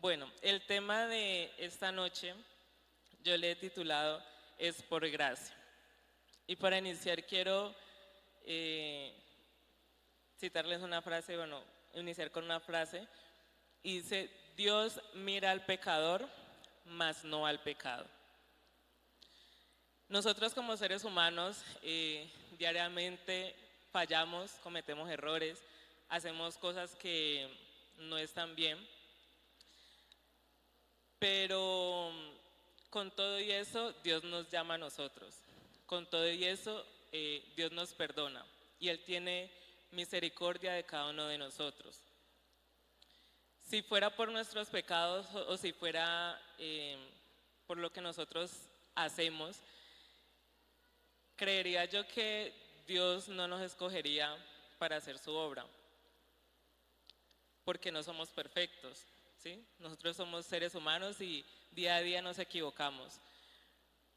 Bueno, el tema de esta noche yo le he titulado Es por gracia. Y para iniciar quiero eh, citarles una frase, bueno, iniciar con una frase. Y dice, Dios mira al pecador, mas no al pecado. Nosotros como seres humanos diariamente fallamos, cometemos errores, hacemos cosas que no están bien, pero con todo y eso Dios nos llama a nosotros. Con todo y eso Dios nos perdona y Él tiene misericordia de cada uno de nosotros. Si fuera por nuestros pecados o si fuera por lo que nosotros hacemos, creería yo que Dios no nos escogería para hacer su obra, porque no somos perfectos, ¿sí? Nosotros somos seres humanos y día a día nos equivocamos.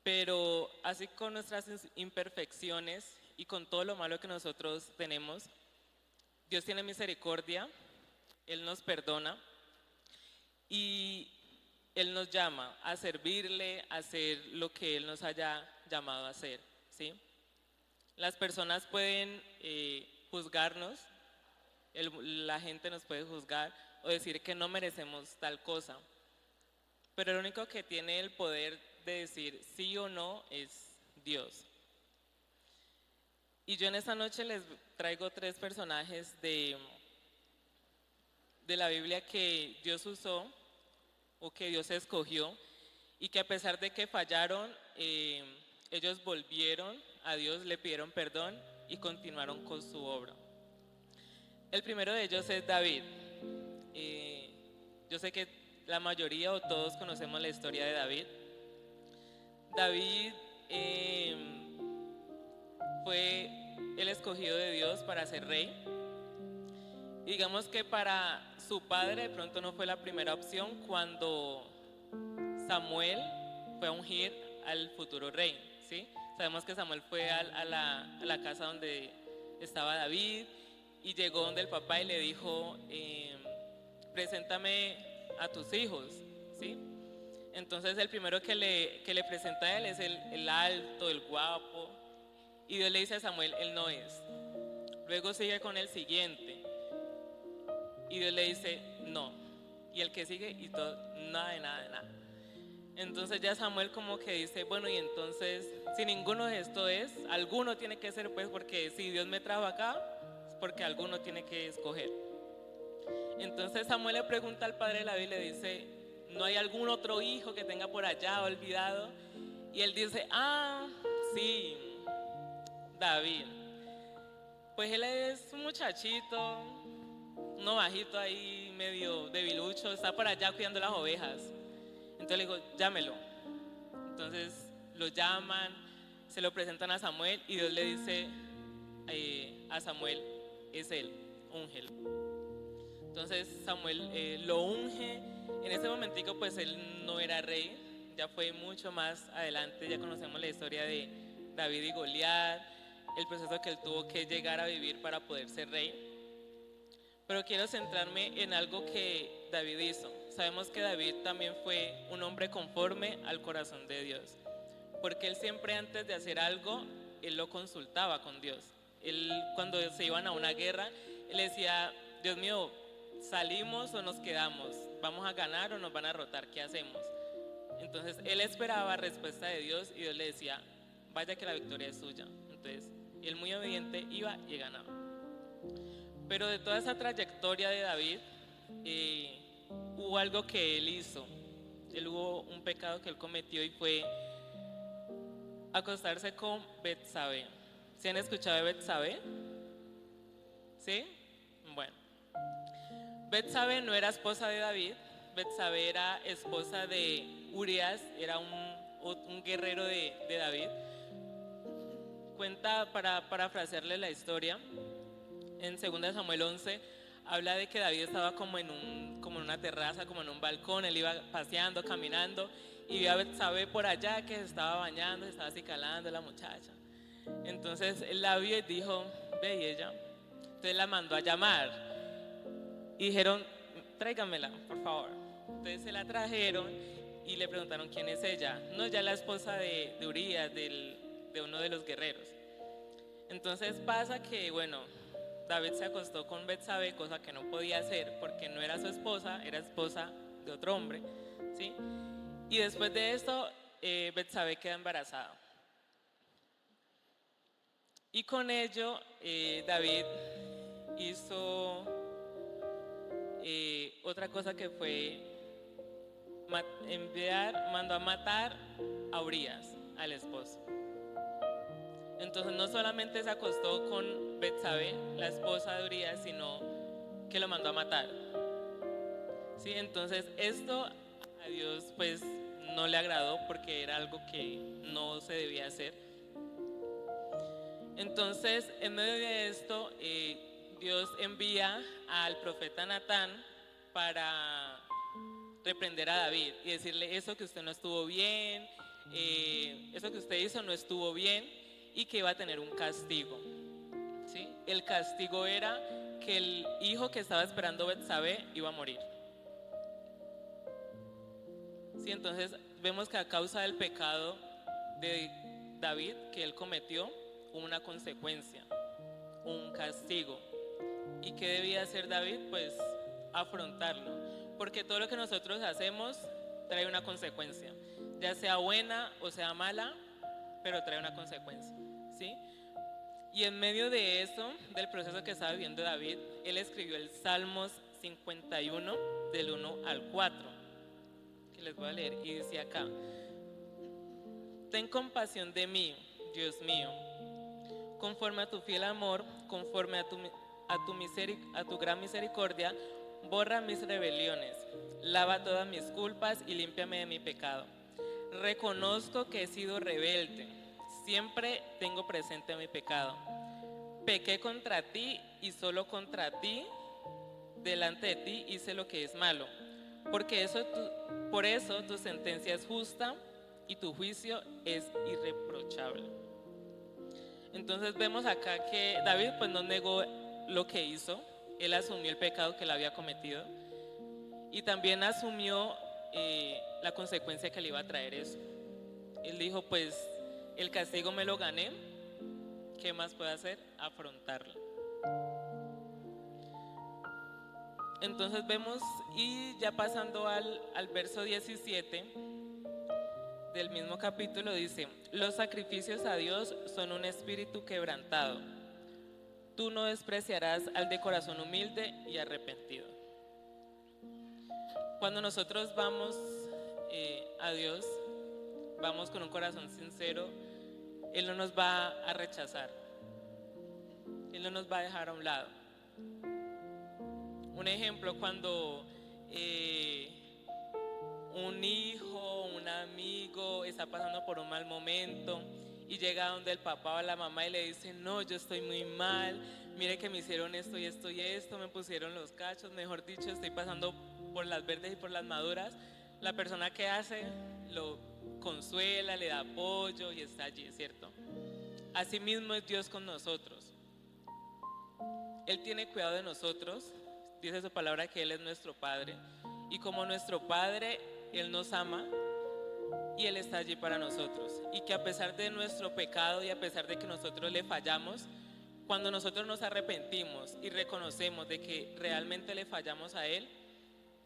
Pero así con nuestras imperfecciones y con todo lo malo que nosotros tenemos, Dios tiene misericordia, Él nos perdona y Él nos llama a servirle, a hacer lo que Él nos haya llamado a hacer, ¿sí? Las personas pueden juzgarnos, la gente nos puede juzgar o decir que no merecemos tal cosa, pero el único que tiene el poder de decir sí o no es Dios. Y yo en esta noche les traigo tres personajes de la Biblia que Dios usó o que Dios escogió y que a pesar de que fallaron, ellos volvieron a Dios, le pidieron perdón y continuaron con su obra. El primero de ellos es David. Eh, yo sé que la mayoría o todos conocemos la historia de David. David fue el escogido de Dios para ser rey. Y digamos que para su padre de pronto no fue la primera opción cuando Samuel fue a ungir al futuro rey, ¿sí? Sabemos que Samuel fue a la casa donde estaba David y llegó donde el papá y le dijo, preséntame a tus hijos, ¿sí? Entonces el primero que le presenta a él es el alto, el guapo, y Dios le dice a Samuel, él no es. Luego sigue con el siguiente, y Dios le dice, no. Y el que sigue, y todo, nada de nada de nada. Entonces ya Samuel como que dice, bueno, y entonces, si ninguno de esto es, alguno tiene que ser, pues, porque si Dios me trajo acá, es porque alguno tiene que escoger. Entonces Samuel le pregunta al padre de la Biblia y le dice, ¿no hay algún otro hijo que tenga por allá olvidado? Y él dice, sí, David. Pues él es un muchachito, uno bajito ahí, medio debilucho, está por allá cuidando las ovejas. Entonces le digo, llámelo. Entonces lo llaman, se lo presentan a Samuel y Dios le dice a Samuel, es él, úngelo. Entonces Samuel lo unge. En ese momentico pues él no era rey, ya fue mucho más adelante, ya conocemos la historia de David y Goliat, el proceso que él tuvo que llegar a vivir para poder ser rey. Pero quiero centrarme en algo que David hizo. Sabemos que David también fue un hombre conforme al corazón de Dios, porque él siempre antes de hacer algo, él lo consultaba con Dios. Él cuando se iban a una guerra, él decía, Dios mío, ¿salimos o nos quedamos? ¿Vamos a ganar o nos van a derrotar? ¿Qué hacemos? Entonces él esperaba respuesta de Dios y Dios le decía, vaya que la victoria es suya. Entonces él muy obediente iba y ganaba. Pero de toda esa trayectoria de David, hubo algo que él hizo. Él hubo un pecado que él cometió y fue acostarse con Betsabé. ¿Se han escuchado de Betsabé? ¿Sí? Bueno, Betsabé no era esposa de David. Betsabé era esposa de Urias, era un guerrero de David. Cuenta, para parafrasearle la historia, en 2 Samuel 11 habla de que David estaba como en una terraza, como en un balcón. Él iba paseando, caminando y vio a Betsabé por allá que se estaba bañando, se estaba acicalando la muchacha. Entonces él la vio y dijo, ve, y ella. Entonces la mandó a llamar y dijeron, tráigamela, por favor. Entonces se la trajeron y le preguntaron quién es ella. No, ya la esposa de Urías, de uno de los guerreros. Entonces pasa que, bueno, David se acostó con Betsabé, cosa que no podía hacer porque no era su esposa, era esposa de otro hombre, ¿sí? Y después de esto, Betsabé queda embarazada. Y con ello, David hizo otra cosa que fue mandó a matar a Urías, al esposo. Entonces no solamente se acostó con Betsabé, la esposa de Urías, sino que lo mandó a matar. ¿Sí? Entonces esto a Dios pues no le agradó porque era algo que no se debía hacer. Entonces en medio de esto Dios envía al profeta Natán para reprender a David y decirle: eso que usted no estuvo bien, eso que usted hizo no estuvo bien, y que iba a tener un castigo, ¿sí? El castigo era que el hijo que estaba esperando Betsabé iba a morir. ¿Sí? Entonces vemos que a causa del pecado de David que él cometió, hubo una consecuencia, un castigo. ¿Y qué debía hacer David? Pues afrontarlo, porque todo lo que nosotros hacemos trae una consecuencia, ya sea buena o sea mala, pero trae una consecuencia, ¿sí? Y en medio de eso, del proceso que estaba viviendo David, él escribió el Salmos 51 del 1 al 4, que les voy a leer, y dice acá: ten compasión de mí, Dios mío, conforme a tu fiel amor, conforme a tu gran misericordia, borra mis rebeliones, lava todas mis culpas y límpiame de mi pecado. Reconozco que he sido rebelde, siempre tengo presente mi pecado. Pequé contra ti y solo contra ti, delante de ti hice lo que es malo. Por eso tu sentencia es justa y tu juicio es irreprochable. Entonces vemos acá que David pues no negó lo que hizo, él asumió el pecado que él había cometido y también asumió la consecuencia que le iba a traer eso. Él dijo: pues el castigo me lo gané, ¿qué más puedo hacer? Afrontarlo. Entonces vemos, y ya pasando al verso 17 del mismo capítulo, dice: los sacrificios a Dios son un espíritu quebrantado. Tú no despreciarás al de corazón humilde y arrepentido. Cuando nosotros vamos a Dios, vamos con un corazón sincero, Él no nos va a rechazar, Él no nos va a dejar a un lado. Un ejemplo, cuando un hijo, un amigo está pasando por un mal momento y llega donde el papá o la mamá y le dice: no, yo estoy muy mal, mire que me hicieron esto y esto y esto, me pusieron los cachos, mejor dicho, estoy pasando por las verdes y por las maduras. La persona que hace lo consuela, le da apoyo y está allí, ¿cierto? Así mismo es Dios con nosotros. Él tiene cuidado de nosotros, dice su palabra que Él es nuestro Padre, y como nuestro Padre, Él nos ama y Él está allí para nosotros, y que a pesar de nuestro pecado y a pesar de que nosotros le fallamos, cuando nosotros nos arrepentimos y reconocemos de que realmente le fallamos a Él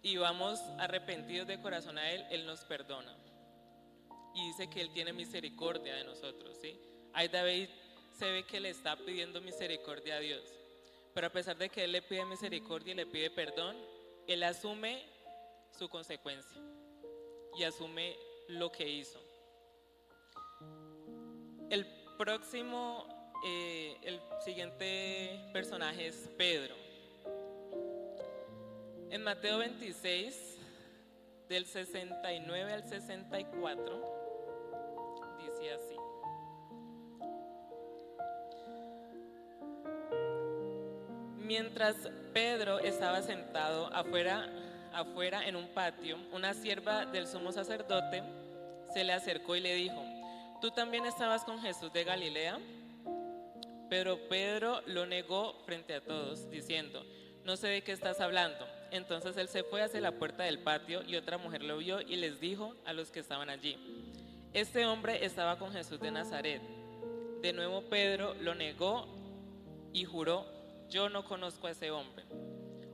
y vamos arrepentidos de corazón a Él, Él nos perdona y dice que Él tiene misericordia de nosotros, ¿sí? Ahí David se ve que le está pidiendo misericordia a Dios, pero a pesar de que Él le pide misericordia y le pide perdón, Él asume su consecuencia y asume lo que hizo. El siguiente personaje es Pedro. En Mateo 26, del 69 al 64, dice así: mientras Pedro estaba sentado afuera en un patio, una sierva del sumo sacerdote se le acercó y le dijo: ¿tú también estabas con Jesús de Galilea? Pero Pedro lo negó frente a todos, diciendo: no sé de qué estás hablando. Entonces él se fue hacia la puerta del patio y otra mujer lo vio y les dijo a los que estaban allí: este hombre estaba con Jesús de Nazaret. De nuevo Pedro lo negó y juró: yo no conozco a ese hombre.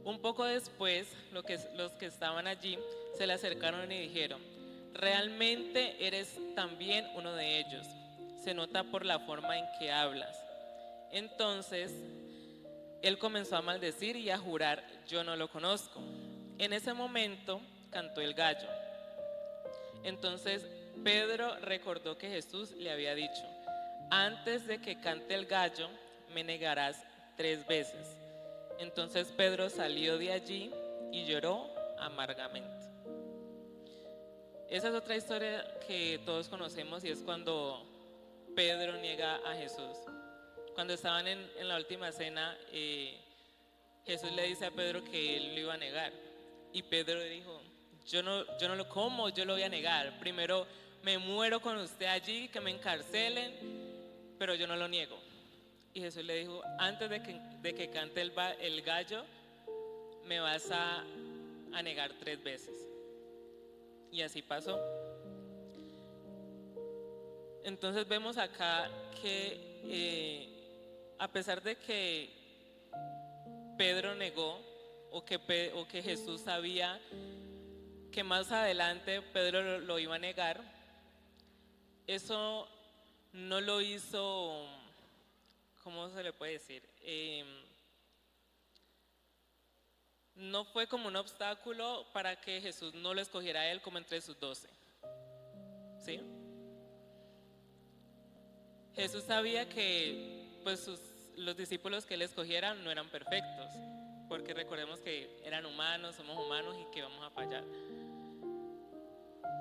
Un poco después, los que estaban allí se le acercaron y dijeron: realmente eres también uno de ellos. Se nota por la forma en que hablas. Entonces él comenzó a maldecir y a jurar: yo no lo conozco. En ese momento cantó el gallo. Entonces Pedro recordó que Jesús le había dicho: antes de que cante el gallo, me negarás 3 veces. Entonces Pedro salió de allí y lloró amargamente. Esa es otra historia que todos conocemos y es cuando Pedro niega a Jesús. Cuando estaban en la última cena, Jesús le dice a Pedro que él lo iba a negar. Y Pedro dijo: yo no lo como, yo lo voy a negar. Primero me muero con usted allí, que me encarcelen, pero yo no lo niego. Y Jesús le dijo: antes de que cante el gallo, me vas a negar 3 veces. Y así pasó. Entonces vemos acá que a pesar de que Pedro negó, o que Jesús sabía que más adelante Pedro lo iba a negar, eso no lo hizo, ¿cómo se le puede decir? No fue como un obstáculo para que Jesús no lo escogiera a él como entre sus 12. ¿Sí? Jesús sabía que pues los discípulos que él escogiera no eran perfectos, porque recordemos que eran humanos, somos humanos y que vamos a fallar.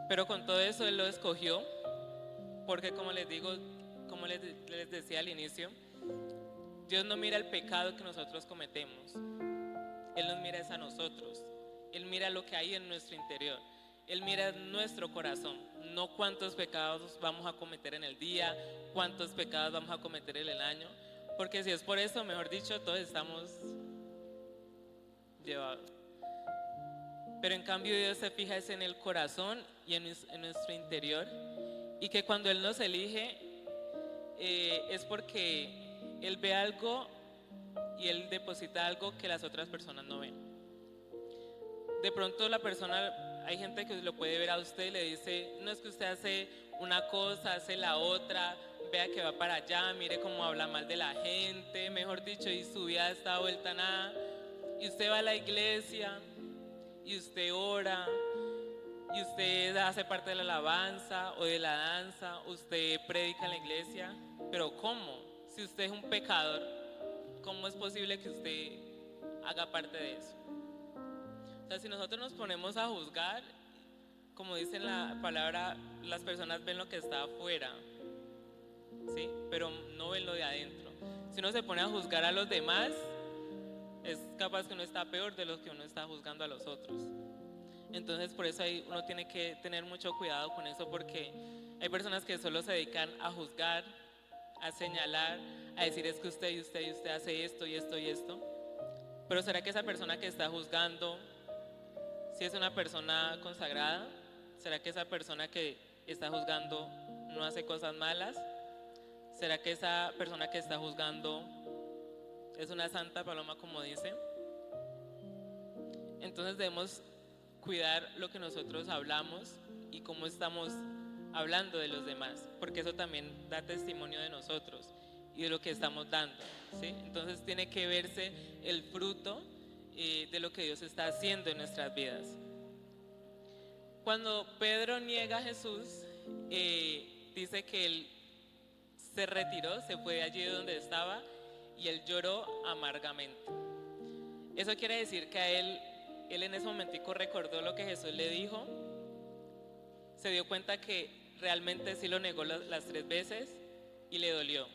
Pero con todo eso él lo escogió, porque como les digo, como les decía al inicio, Dios no mira el pecado que nosotros cometemos. Él nos mira es a nosotros. Él mira lo que hay en nuestro interior. Él mira nuestro corazón, no cuántos pecados vamos a cometer en el día, cuántos pecados vamos a cometer en el año, porque si es por eso, mejor dicho, todos estamos llevados. Pero en cambio Dios se fija es en el corazón y en nuestro interior, y que cuando Él nos elige es porque Él ve algo y Él deposita algo que las otras personas no ven. De pronto la persona, hay gente que lo puede ver a usted y le dice: no, es que usted hace una cosa, hace la otra, vea que va para allá, mire cómo habla mal de la gente, mejor dicho, y su vida está vuelta a nada. Y usted va a la iglesia y usted ora y usted hace parte de la alabanza o de la danza, usted predica en la iglesia, pero ¿cómo? Si usted es un pecador, ¿cómo es posible que usted haga parte de eso? O sea, si nosotros nos ponemos a juzgar, como dice la palabra, las personas ven lo que está afuera, ¿sí? Pero no ven lo de adentro. Si uno se pone a juzgar a los demás, es capaz que uno está peor de lo que uno está juzgando a los otros. Entonces por eso ahí uno tiene que tener mucho cuidado con eso, porque hay personas que solo se dedican a juzgar, a señalar, a decir: es que usted y usted y usted hace esto y esto y esto. Pero ¿será que esa persona que está juzgando, si es una persona consagrada? ¿Será que esa persona que está juzgando no hace cosas malas? ¿Será que esa persona que está juzgando es una santa paloma, como dice? Entonces debemos cuidar lo que nosotros hablamos y cómo estamos hablando de los demás, porque eso también da testimonio de nosotros y de lo que estamos dando, ¿sí? Entonces tiene que verse el fruto de lo que Dios está haciendo en nuestras vidas. Cuando Pedro niega a Jesús, dice que él se retiró, se fue de allí donde estaba y él lloró amargamente. Eso quiere decir que a él en ese momentico recordó lo que Jesús le dijo, se dio cuenta que realmente sí lo negó las 3 veces y le dolió.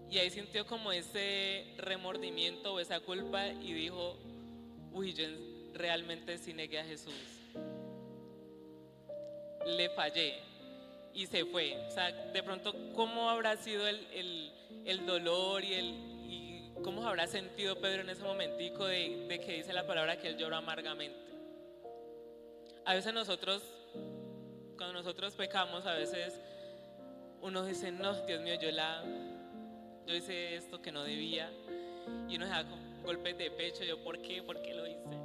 Y ahí sintió como ese remordimiento o esa culpa y dijo: uy, yo realmente sí negué a Jesús, le fallé, y se fue. O sea, de pronto, ¿cómo habrá sido el dolor y ¿Cómo se habrá sentido Pedro en ese momentico de que dice la palabra que él lloró amargamente? A veces cuando nosotros pecamos, a veces uno dice, no, Dios mío, yo hice esto que no debía. Y uno se da con golpes de pecho, yo, ¿por qué? ¿Por qué lo hice?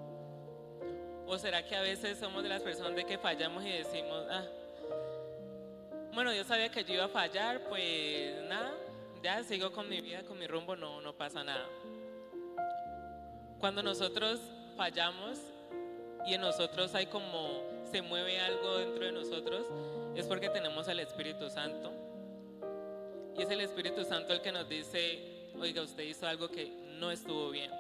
¿O será que a veces somos de las personas de que fallamos y decimos, bueno, yo sabía que yo iba a fallar, pues nada, ya sigo con mi vida, con mi rumbo, no pasa nada? Cuando nosotros fallamos y en nosotros hay como se mueve algo dentro de nosotros, es porque tenemos el Espíritu Santo. Y es el Espíritu Santo el que nos dice, oiga, usted hizo algo que no estuvo bien.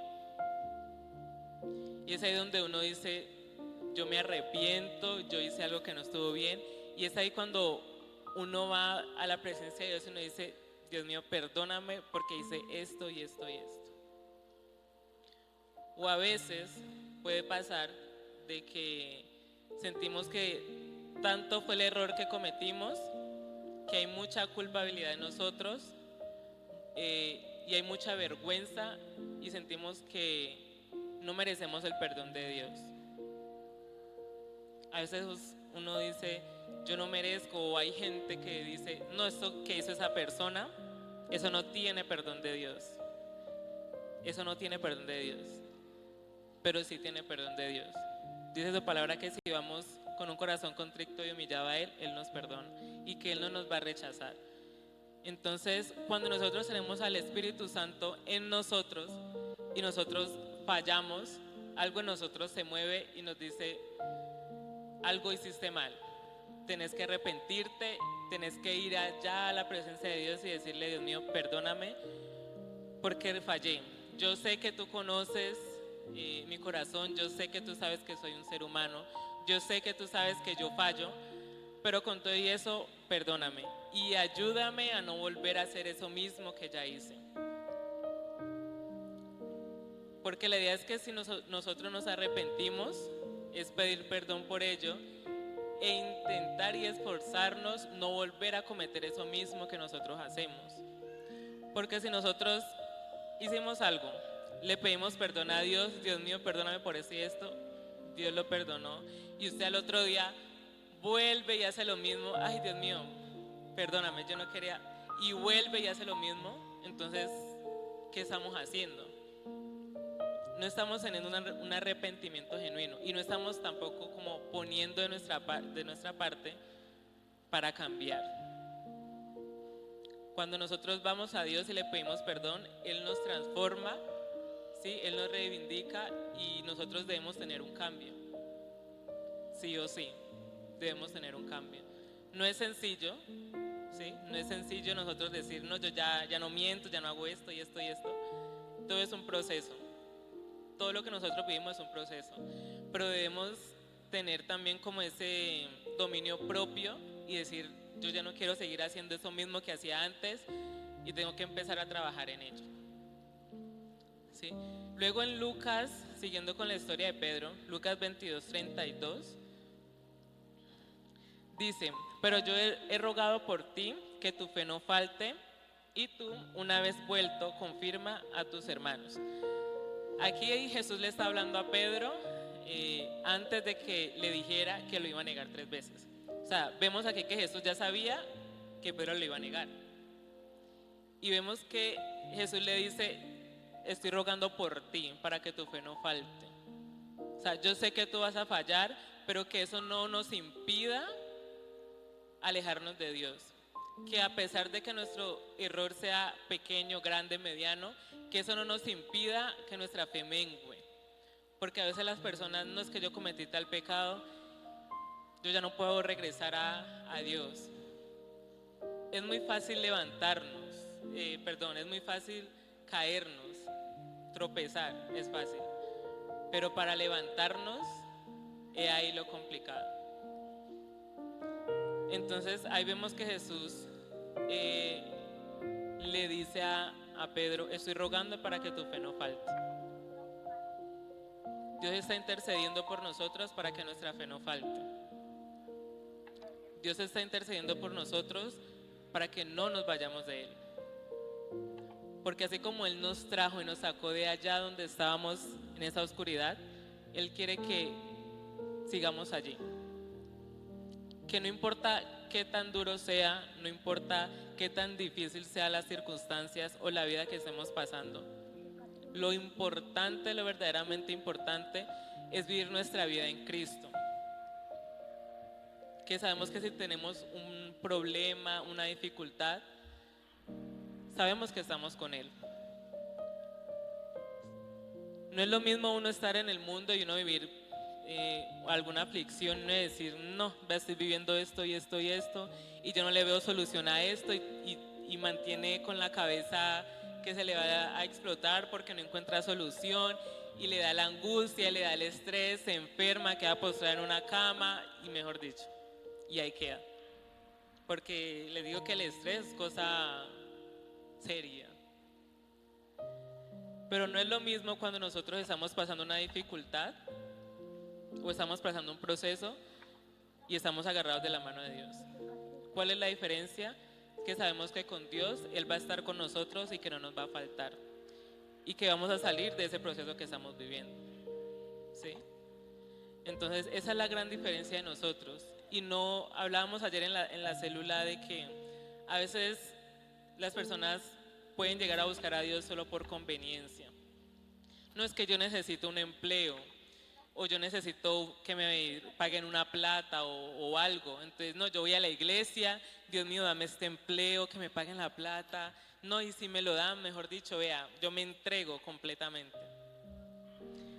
Y es ahí donde uno dice, yo me arrepiento, yo hice algo que no estuvo bien. Y es ahí cuando uno va a la presencia de Dios y uno dice, Dios mío, perdóname porque hice esto y esto y esto. O a veces puede pasar de que sentimos que tanto fue el error que cometimos, que hay mucha culpabilidad en nosotros y hay mucha vergüenza y sentimos que no merecemos el perdón de Dios. A veces uno dice, yo no merezco, o hay gente que dice, no, esto que hizo esa persona, eso no tiene perdón de Dios. Eso no tiene perdón de Dios, pero sí tiene perdón de Dios. Dice su palabra que si vamos con un corazón contrito y humillado a Él, Él nos perdona y que Él no nos va a rechazar. Entonces, cuando nosotros tenemos al Espíritu Santo en nosotros y nosotros fallamos, algo en nosotros se mueve y nos dice, algo hiciste mal, tenés que arrepentirte, tenés que ir allá a la presencia de Dios y decirle, Dios mío, perdóname porque fallé. Yo sé que tú conoces mi corazón, yo sé que tú sabes que soy un ser humano, yo sé que tú sabes que yo fallo, pero con todo y eso, perdóname y ayúdame a no volver a hacer eso mismo que ya hice. Porque la idea es que si nosotros nos arrepentimos, es pedir perdón por ello e intentar y esforzarnos no volver a cometer eso mismo que nosotros hacemos. Porque si nosotros hicimos algo, le pedimos perdón a Dios, Dios mío, perdóname por esto y esto, Dios lo perdonó, y usted al otro día vuelve y hace lo mismo, ay Dios mío, perdóname, yo no quería, y vuelve y hace lo mismo, entonces, ¿qué estamos haciendo? No estamos teniendo un arrepentimiento genuino y no estamos tampoco como poniendo de nuestra parte para cambiar. Cuando nosotros vamos a Dios y le pedimos perdón, Él nos transforma, ¿sí? Él nos reivindica y nosotros debemos tener un cambio. Sí o sí, debemos tener un cambio. No es sencillo, ¿sí? No es sencillo nosotros decir, no, yo ya no miento, ya no hago esto y esto y esto. Todo es un proceso. Todo lo que nosotros vivimos es un proceso. Pero debemos tener también como ese dominio propio y decir, yo ya no quiero seguir haciendo eso mismo que hacía antes y tengo que empezar a trabajar en ello. ¿Sí? Luego en Lucas, siguiendo con la historia de Pedro, Lucas 22:32, dice, pero yo he rogado por ti que tu fe no falte y tú, una vez vuelto, confirma a tus hermanos. Aquí Jesús le está hablando a Pedro antes de que le dijera que lo iba a negar 3 veces. O sea, vemos aquí que Jesús ya sabía que Pedro lo iba a negar. Y vemos que Jesús le dice, estoy rogando por ti para que tu fe no falte. O sea, yo sé que tú vas a fallar, pero que eso no nos impida alejarnos de Dios. Que a pesar de que nuestro error sea pequeño, grande, mediano, que eso no nos impida que nuestra fe mengue. Porque a veces las personas, no es que yo cometí tal pecado, yo ya no puedo regresar a Dios. Es muy fácil levantarnos, es muy fácil caernos, tropezar, es fácil. Pero para levantarnos, es ahí lo complicado. Entonces ahí vemos que Jesús le dice a Pedro, estoy rogando para que tu fe no falte. Dios está intercediendo por nosotros para que nuestra fe no falte. Dios está intercediendo por nosotros para que no nos vayamos de Él. Porque así como Él nos trajo y nos sacó de allá donde estábamos en esa oscuridad, Él quiere que sigamos allí. Que no importa qué tan duro sea, no importa qué tan difícil sean las circunstancias o la vida que estemos pasando. Lo importante, lo verdaderamente importante, es vivir nuestra vida en Cristo. Que sabemos que si tenemos un problema, una dificultad, sabemos que estamos con Él. No es lo mismo uno estar en el mundo y uno vivir alguna aflicción y uno decir, no, estoy viviendo esto y esto y esto, y yo no le veo solución a esto, y mantiene con la cabeza que se le va a explotar porque no encuentra solución, y le da la angustia, le da el estrés, se enferma, queda postrada en una cama, y mejor dicho, y ahí queda. Porque les digo que el estrés es cosa seria. Pero no es lo mismo cuando nosotros estamos pasando una dificultad o estamos pasando un proceso y estamos agarrados de la mano de Dios. ¿Cuál es la diferencia? Que sabemos que con Dios Él va a estar con nosotros y que no nos va a faltar. Y que vamos a salir de ese proceso que estamos viviendo. ¿Sí? Entonces esa es la gran diferencia de nosotros. Y no hablábamos ayer en la célula de que a veces las personas pueden llegar a buscar a Dios solo por conveniencia. No es que yo necesito un empleo o yo necesito que me paguen una plata o algo. Entonces, no, yo voy a la iglesia, Dios mío, dame este empleo, que me paguen la plata. No, y si me lo dan, mejor dicho, vea, yo me entrego completamente.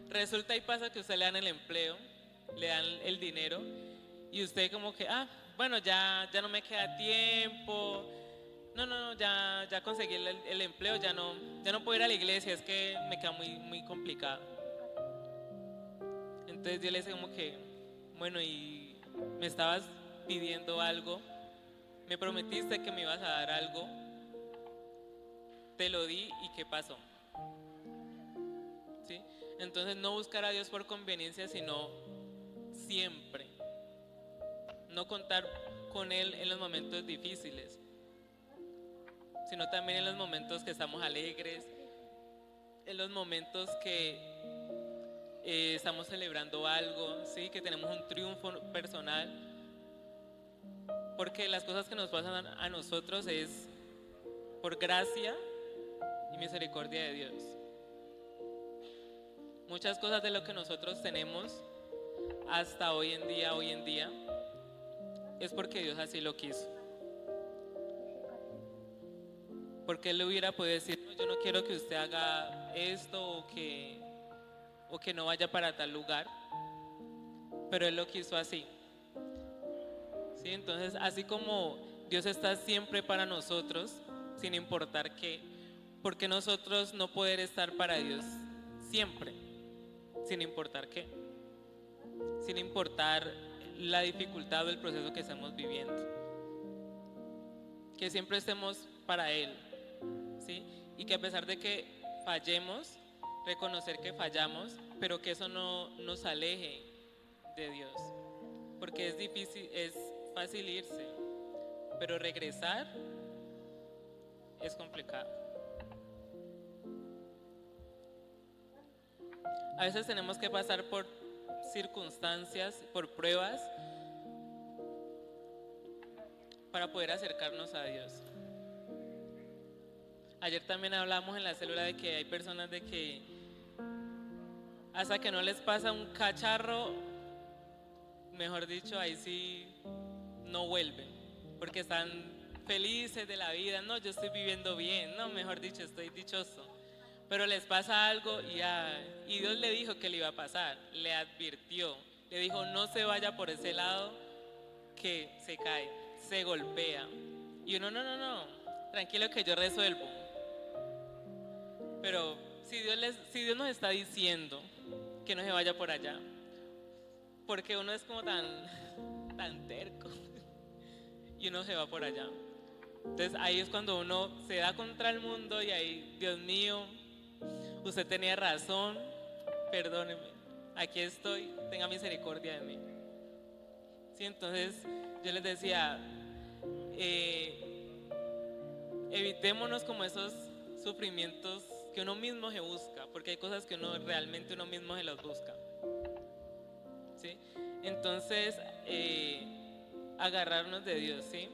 Resulta y pasa que usted le dan el empleo, le dan el dinero y usted como que, bueno, ya no me queda tiempo. No, ya conseguí el empleo, ya no puedo ir a la iglesia, es que me queda muy complicado. Entonces yo le decía como que, bueno, y me estabas pidiendo algo, me prometiste que me ibas a dar algo, te lo di y ¿qué pasó? ¿Sí? Entonces no buscar a Dios por conveniencia, sino siempre. No contar con Él en los momentos difíciles, sino también en los momentos que estamos alegres, en los momentos que estamos celebrando algo, ¿sí? Que tenemos un triunfo personal, porque las cosas que nos pasan a nosotros es por gracia y misericordia de Dios. Muchas cosas de lo que nosotros tenemos hasta hoy en día, es porque Dios así lo quiso. Porque Él le hubiera podido decir, no, yo no quiero que usted haga esto o que no vaya para tal lugar, pero Él lo quiso así. ¿Sí? Entonces, así como Dios está siempre para nosotros, sin importar qué, ¿por qué nosotros no poder estar para Dios siempre, sin importar qué? Sin importar la dificultad o el proceso que estamos viviendo. Que siempre estemos para Él, ¿sí? Y que a pesar de que fallemos, reconocer que fallamos, pero que eso no nos aleje de Dios. Porque es difícil, es fácil irse, pero regresar es complicado. A veces tenemos que pasar por circunstancias, por pruebas, para poder acercarnos a Dios. Ayer también hablamos en la célula de que hay personas de que hasta que no les pasa un cacharro, mejor dicho, ahí sí no vuelven, porque están felices de la vida. No, yo estoy viviendo bien, no, mejor dicho, estoy dichoso. Pero les pasa algo y Dios le dijo que le iba a pasar, le advirtió, le dijo no se vaya por ese lado que se cae, se golpea. Y uno, no, tranquilo que yo resuelvo. Pero si Dios nos está diciendo que no se vaya por allá, porque uno es como tan terco y uno se va por allá. Entonces ahí es cuando uno se da contra el mundo y ahí, Dios mío, usted tenía razón, perdóneme, aquí estoy, tenga misericordia de mí. Sí, entonces yo les decía, evitémonos como esos sufrimientos que uno mismo se busca, porque hay cosas que realmente uno mismo se las busca, ¿sí? Entonces, agarrarnos de Dios, ¿sí?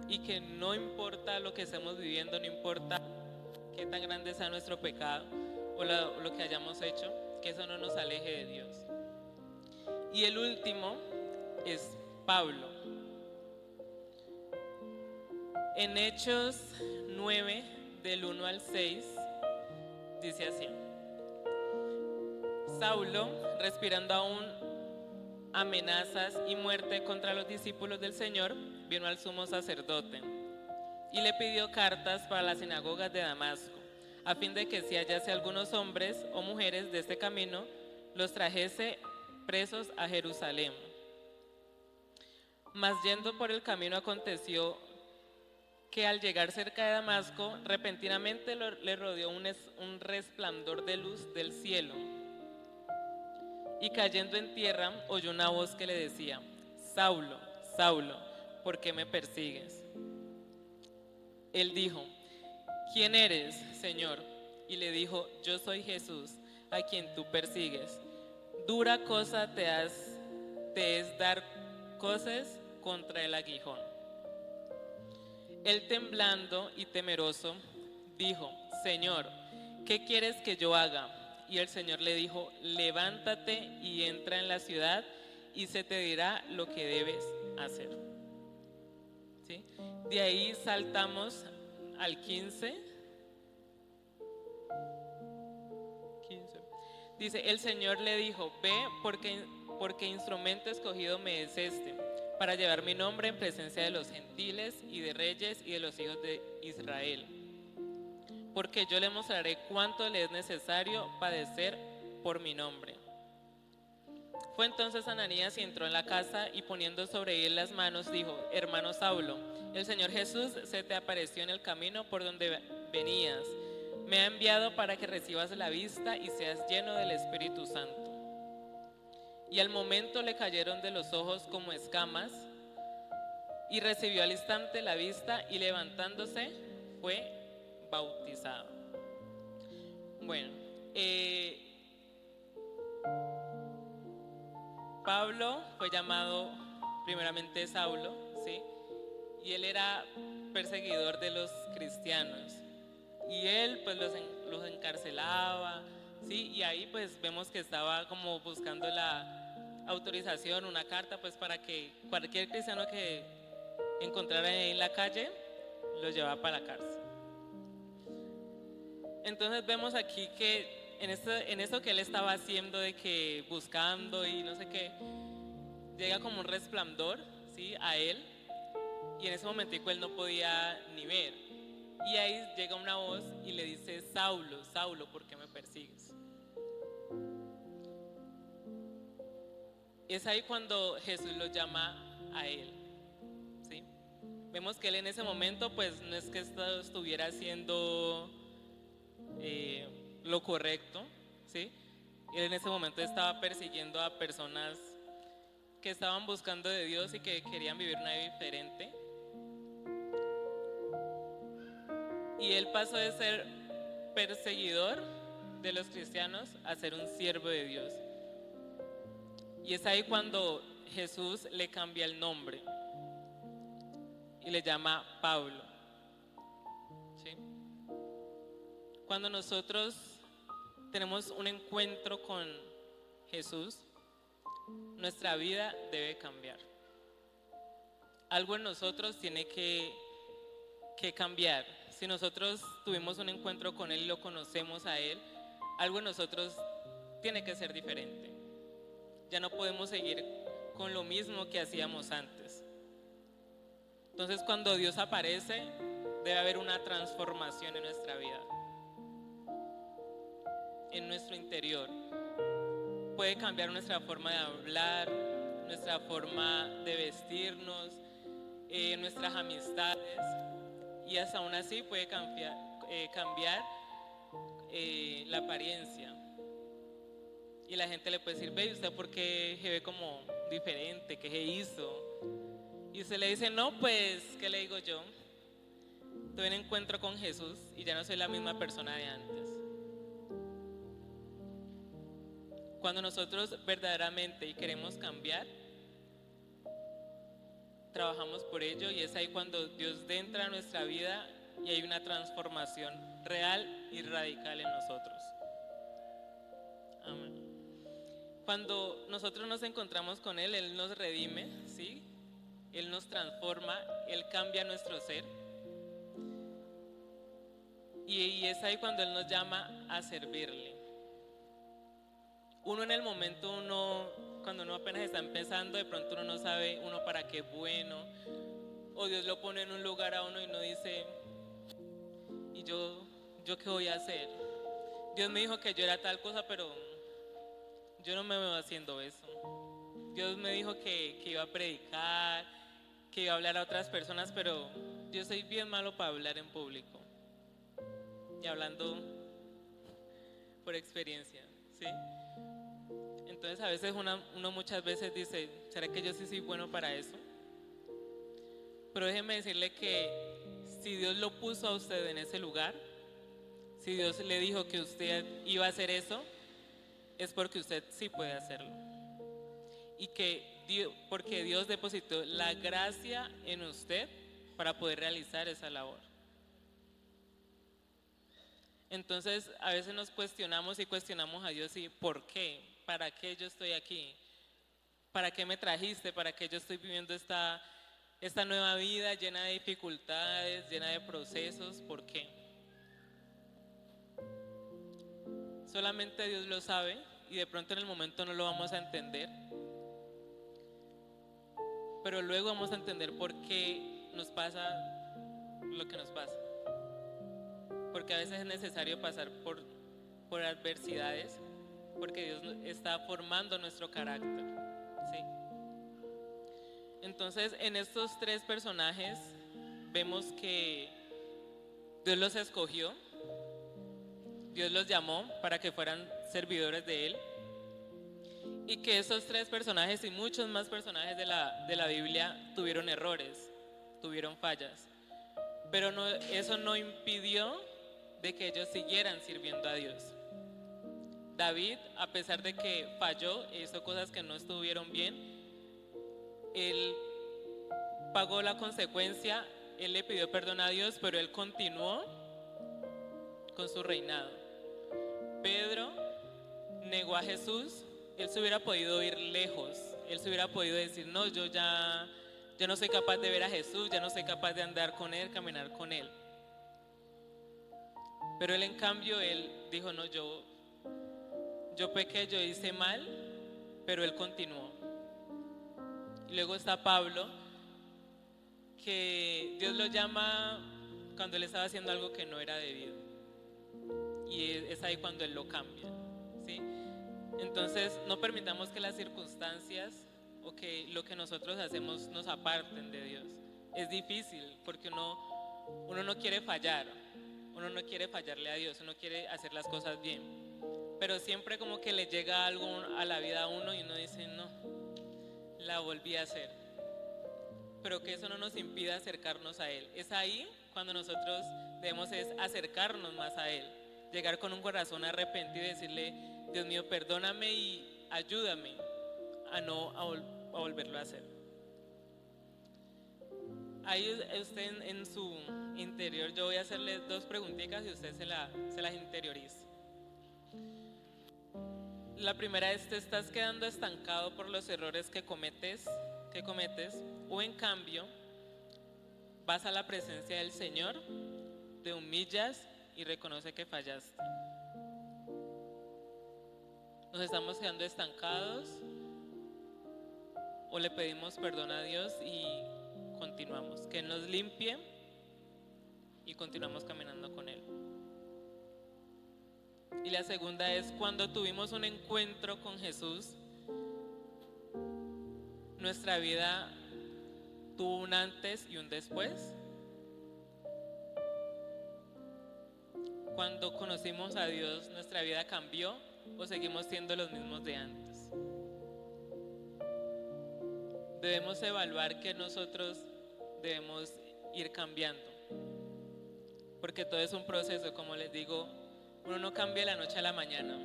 Y que no importa lo que estemos viviendo, no importa qué tan grande sea nuestro pecado o lo que hayamos hecho, que eso no nos aleje de Dios. Y el último es Pablo. En Hechos 9, del 1 al 6, dice así: Saulo, respirando aún amenazas y muerte contra los discípulos del Señor, vino al sumo sacerdote y le pidió cartas para las sinagogas de Damasco, a fin de que si hallase algunos hombres o mujeres de este camino, los trajese presos a Jerusalén. Mas yendo por el camino aconteció que al llegar cerca de Damasco, repentinamente le rodeó un resplandor de luz del cielo. Y cayendo en tierra, oyó una voz que le decía: Saulo, Saulo, ¿por qué me persigues? Él dijo: ¿quién eres, Señor? Y le dijo: yo soy Jesús, a quien tú persigues. Dura cosa te es dar coces contra el aguijón. Él, temblando y temeroso, dijo: Señor, ¿qué quieres que yo haga? Y el Señor le dijo: levántate y entra en la ciudad y se te dirá lo que debes hacer. ¿Sí? De ahí saltamos al 15. Dice: el Señor le dijo: ve, porque instrumento escogido me es este, para llevar mi nombre en presencia de los gentiles y de reyes y de los hijos de Israel. Porque yo le mostraré cuánto le es necesario padecer por mi nombre. Fue entonces Ananías y entró en la casa, y poniendo sobre él las manos dijo: hermano Saulo, el Señor Jesús se te apareció en el camino por donde venías. Me ha enviado para que recibas la vista y seas lleno del Espíritu Santo. Y al momento le cayeron de los ojos como escamas, y recibió al instante la vista, y levantándose fue bautizado. Bueno, Pablo fue llamado primeramente Saulo, ¿sí? Y él era perseguidor de los cristianos. Y él pues los encarcelaba, ¿sí? Y ahí pues vemos que estaba como buscando la autorización, una carta, pues para que cualquier cristiano que encontrara ahí en la calle lo llevaba para la cárcel. Entonces vemos aquí que en esto que él estaba haciendo, de que buscando y no sé qué, llega como un resplandor, ¿sí? A él, y en ese momentico él no podía ni ver. Y ahí llega una voz y le dice: Saulo, Saulo, ¿por qué me persigues? Es ahí cuando Jesús lo llama a él, ¿sí? Vemos que él en ese momento pues no es que estuviera haciendo lo correcto, ¿sí? Él en ese momento estaba persiguiendo a personas que estaban buscando de Dios y que querían vivir una vida diferente. Y él pasó de ser perseguidor de los cristianos a ser un siervo de Dios. Y es ahí cuando Jesús le cambia el nombre y le llama Pablo, ¿sí? Cuando nosotros tenemos un encuentro con Jesús, nuestra vida debe cambiar. Algo en nosotros tiene que cambiar. Si nosotros tuvimos un encuentro con Él y lo conocemos a Él, algo en nosotros tiene que ser diferente. Ya no podemos seguir con lo mismo que hacíamos antes. Entonces, cuando Dios aparece, debe haber una transformación en nuestra vida, en nuestro interior. Puede cambiar nuestra forma de hablar, nuestra forma de vestirnos, nuestras amistades, y hasta aún así puede cambiar la apariencia. Y la gente le puede decir: ve, ¿usted por qué se ve como diferente? ¿Qué se hizo? Y usted le dice: no, pues, ¿qué le digo yo? tuve un encuentro con Jesús y ya no soy la misma persona de antes. Cuando nosotros verdaderamente y queremos cambiar, trabajamos por ello, y es ahí cuando Dios entra a nuestra vida y hay una transformación real y radical en nosotros. Amén. Cuando nosotros nos encontramos con Él, Él nos redime, ¿sí? Él nos transforma, Él cambia nuestro ser. Y es ahí cuando Él nos llama a servirle. Uno en el momento, cuando uno apenas está empezando, de pronto uno no sabe uno para qué es bueno, o Dios lo pone en un lugar a uno y uno dice, ¿y yo qué voy a hacer? Dios me dijo que yo era tal cosa, pero yo no me veo haciendo eso. Dios me dijo que iba a predicar, que iba a hablar a otras personas, pero yo soy bien malo para hablar en público. Y hablando por experiencia, ¿sí? Entonces a veces uno muchas veces dice, ¿será que yo sí soy bueno para eso? Pero déjeme decirle que si Dios lo puso a usted en ese lugar, si Dios le dijo que usted iba a hacer eso, es porque usted sí puede hacerlo. Y porque Dios depositó la gracia en usted para poder realizar esa labor. Entonces a veces nos cuestionamos a Dios, y ¿por qué? ¿Para qué yo estoy aquí? ¿Para qué me trajiste? ¿Para qué yo estoy viviendo esta nueva vida llena de dificultades, llena de procesos? ¿Por qué? Solamente Dios lo sabe, y de pronto en el momento no lo vamos a entender, pero luego vamos a entender por qué nos pasa lo que nos pasa. Porque a veces es necesario pasar por adversidades, porque Dios está formando nuestro carácter, ¿sí? Entonces, en estos tres personajes vemos que Dios los escogió, Dios los llamó para que fueran servidores de Él, y que esos tres personajes y muchos más personajes de la Biblia tuvieron errores, tuvieron fallas, pero eso no impidió de que ellos siguieran sirviendo a Dios. David, a pesar de que falló e hizo cosas que no estuvieron bien, él pagó la consecuencia, él le pidió perdón a Dios, pero él continuó con su reinado. Pedro negó a Jesús, él se hubiera podido ir lejos, él se hubiera podido decir, no, yo ya no soy capaz de ver a Jesús, ya no soy capaz de andar con Él, caminar con Él. Pero él, en cambio, él dijo, no, yo pequé, yo hice mal, pero él continuó. Y luego está Pablo, que Dios lo llama cuando él estaba haciendo algo que no era debido, y es ahí cuando él lo cambia, ¿sí? Entonces no permitamos que las circunstancias o que lo que nosotros hacemos nos aparten de Dios. Es difícil porque uno no quiere fallar, uno no quiere fallarle a Dios, uno quiere hacer las cosas bien, pero siempre como que le llega algo a la vida a uno y uno dice, no, la volví a hacer. Pero que eso no nos impida acercarnos a Él. Es ahí cuando nosotros debemos acercarnos más a Él, llegar con un corazón arrepentido y decirle, Dios mío, perdóname y ayúdame a volverlo a hacer. Ahí usted en su interior, yo voy a hacerle dos preguntitas y usted se las interioriza. La primera es, ¿te estás quedando estancado por los errores que cometes? ¿O en cambio vas a la presencia del Señor, te humillas y reconoces que fallaste? ¿Nos estamos quedando estancados o le pedimos perdón a Dios y continuamos? Que Él nos limpie y continuamos caminando con Él. Y la segunda es, cuando tuvimos un encuentro con Jesús, nuestra vida tuvo un antes y un después. Cuando conocimos a Dios, ¿nuestra vida cambió o seguimos siendo los mismos de antes? Debemos evaluar que nosotros debemos ir cambiando. porque todo es un proceso, como les digo, uno no cambia de la noche a la mañana,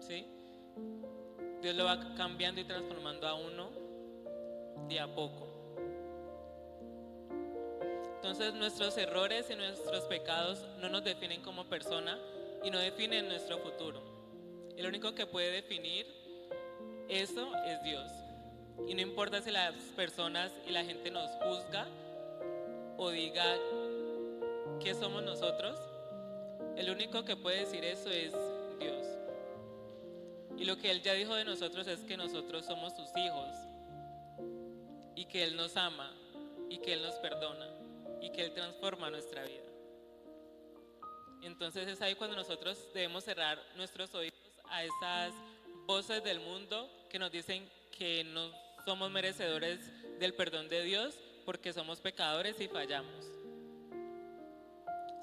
¿sí? Dios lo va cambiando y transformando a uno de a poco. Entonces nuestros errores y nuestros pecados no nos definen como persona y no definen nuestro futuro. El único que puede definir eso es Dios. Y no importa si las personas y la gente nos juzga o diga qué somos nosotros, el único que puede decir eso es Dios. Y lo que Él ya dijo de nosotros es que nosotros somos sus hijos y que Él nos ama y que Él nos perdona y que Él transforma nuestra vida. Entonces es ahí cuando nosotros debemos cerrar nuestros oídos a esas voces del mundo que nos dicen que no somos merecedores del perdón de Dios porque somos pecadores y fallamos.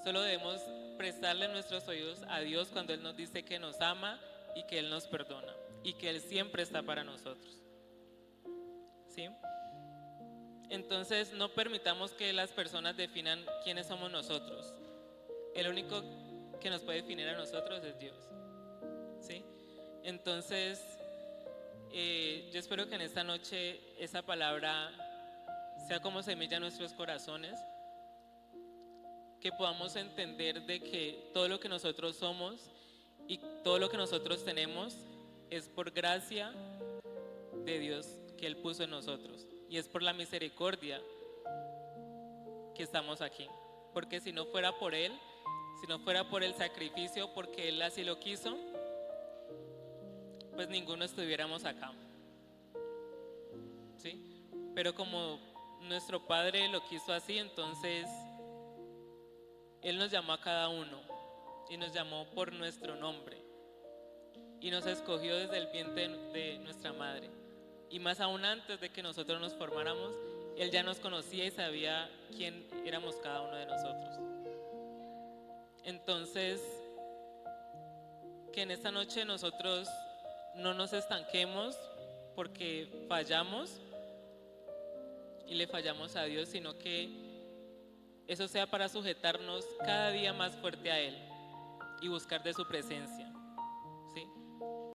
Solo debemos prestarle nuestros oídos a Dios cuando Él nos dice que nos ama y que Él nos perdona y que Él siempre está para nosotros. ¿Sí? Entonces no permitamos que las personas definan quiénes somos nosotros. El único que nos puede definir a nosotros es Dios. ¿Sí? Entonces yo espero que en esta noche esa palabra sea como semilla en nuestros corazones, que podamos entender de que todo lo que nosotros somos y todo lo que nosotros tenemos es por gracia de Dios que Él puso en nosotros y es por la misericordia que estamos aquí, porque si no fuera por Él, si no fuera por el sacrificio, porque Él así lo quiso, pues ninguno estuviéramos acá, ¿sí? Pero como nuestro Padre lo quiso así, entonces Él nos llamó a cada uno y nos llamó por nuestro nombre y nos escogió desde el vientre de nuestra madre. Y más aún antes de que nosotros nos formáramos, Él ya nos conocía y sabía quién éramos cada uno de nosotros. Entonces, que en esta noche nosotros no nos estanquemos porque fallamos y le fallamos a Dios, sino que eso sea para sujetarnos cada día más fuerte a Él y buscar de su presencia.